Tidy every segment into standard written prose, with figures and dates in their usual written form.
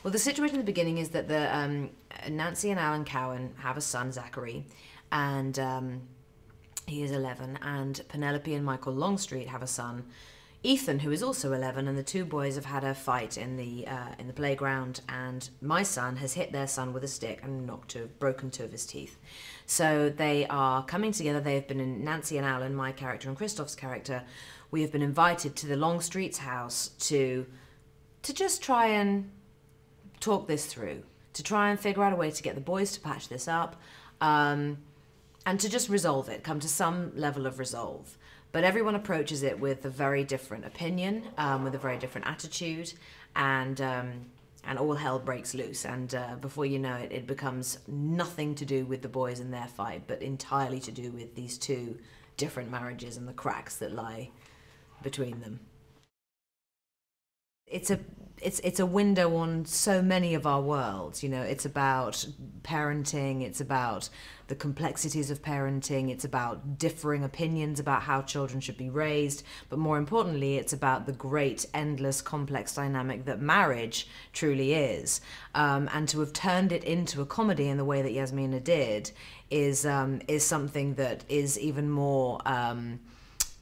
Well, the situation at the beginning is that Nancy and Alan Cowan have a son, Zachary, and he is 11, and Penelope and Michael Longstreet have a son, Ethan, who is also 11, and the two boys have had a fight in the playground, and my son has hit their son with a stick and broken two of his teeth. So they are coming together. They have been in Nancy and Alan, my character and Christoph's character. We have been invited to the Longstreet's house to just try and talk this through, to try and figure out a way to get the boys to patch this up, and to just resolve it, come to some level of resolve. But everyone approaches it with a very different opinion, with a very different attitude, and all hell breaks loose. And before you know it, it becomes nothing to do with the boys and their fight, but entirely to do with these two different marriages and the cracks that lie between them. It's a window on so many of our worlds. You know, it's about parenting, it's about the complexities of parenting, it's about differing opinions about how children should be raised, but more importantly, it's about the great, endless, complex dynamic that marriage truly is. And to have turned it into a comedy in the way that Yasmina did is something that is even more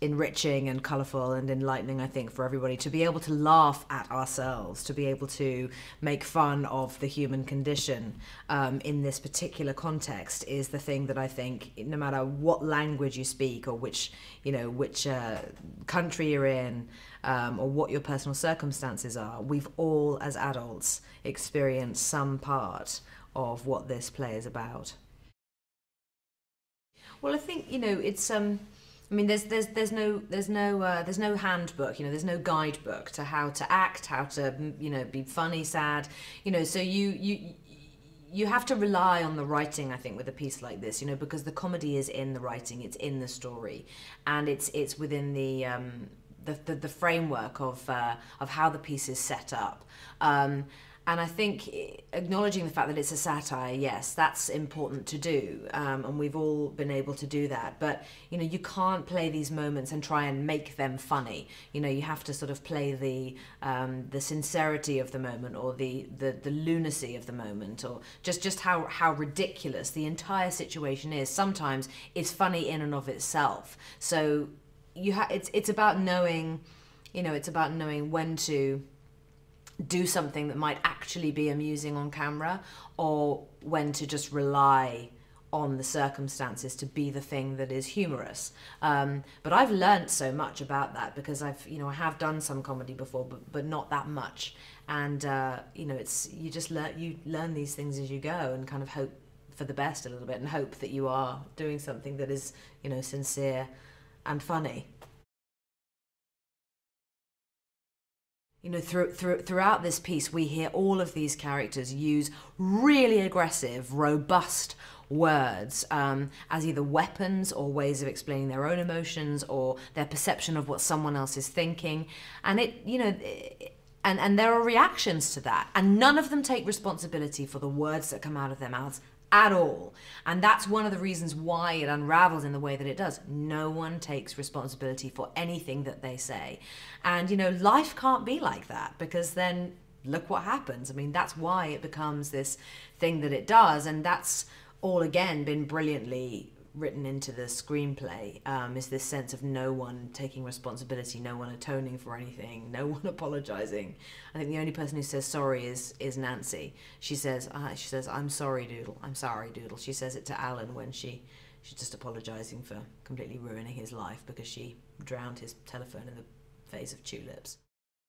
enriching and colourful and enlightening, I think, for everybody, to be able to laugh at ourselves, to be able to make fun of the human condition in this particular context is the thing that I think, no matter what language you speak or which country you're in, or what your personal circumstances are, we've all, as adults, experienced some part of what this play is about. Well, I think, you know, it's I mean, there's no handbook, you know, there's no guidebook to how to act, how to, you know, be funny, sad, you know, so you have to rely on the writing, I think, with a piece like this, you know, because the comedy is in the writing, it's in the story, and it's within the framework of how the piece is set up. And I think acknowledging the fact that it's a satire, yes, that's important to do, and we've all been able to do that. But, you know, you can't play these moments and try and make them funny. You know, you have to sort of play the sincerity of the moment, or the lunacy of the moment, or just how ridiculous the entire situation is. Sometimes it's funny in and of itself. So it's about knowing, you know, it's about knowing when to do something that might actually be amusing on camera, or when to just rely on the circumstances to be the thing that is humorous. But I've learned so much about that, because I have done some comedy before, but not that much. And you know, you learn these things as you go, and kind of hope for the best a little bit, and hope that you are doing something that is, you know, sincere and funny. You know, throughout this piece, we hear all of these characters use really aggressive, robust words as either weapons or ways of explaining their own emotions or their perception of what someone else is thinking. And and there are reactions to that, and none of them take responsibility for the words that come out of their mouths at all. And that's one of the reasons why it unravels in the way that it does. No one takes responsibility for anything that they say. And, you know, life can't be like that, because then look what happens. I mean, that's why it becomes this thing that it does. And that's all, again, been brilliantly written into the screenplay, is this sense of no one taking responsibility, no one atoning for anything, no one apologizing. I think the only person who says sorry is Nancy. She says, I'm sorry, Doodle. I'm sorry, Doodle. She says it to Alan when she's just apologizing for completely ruining his life because she drowned his telephone in the vase of tulips.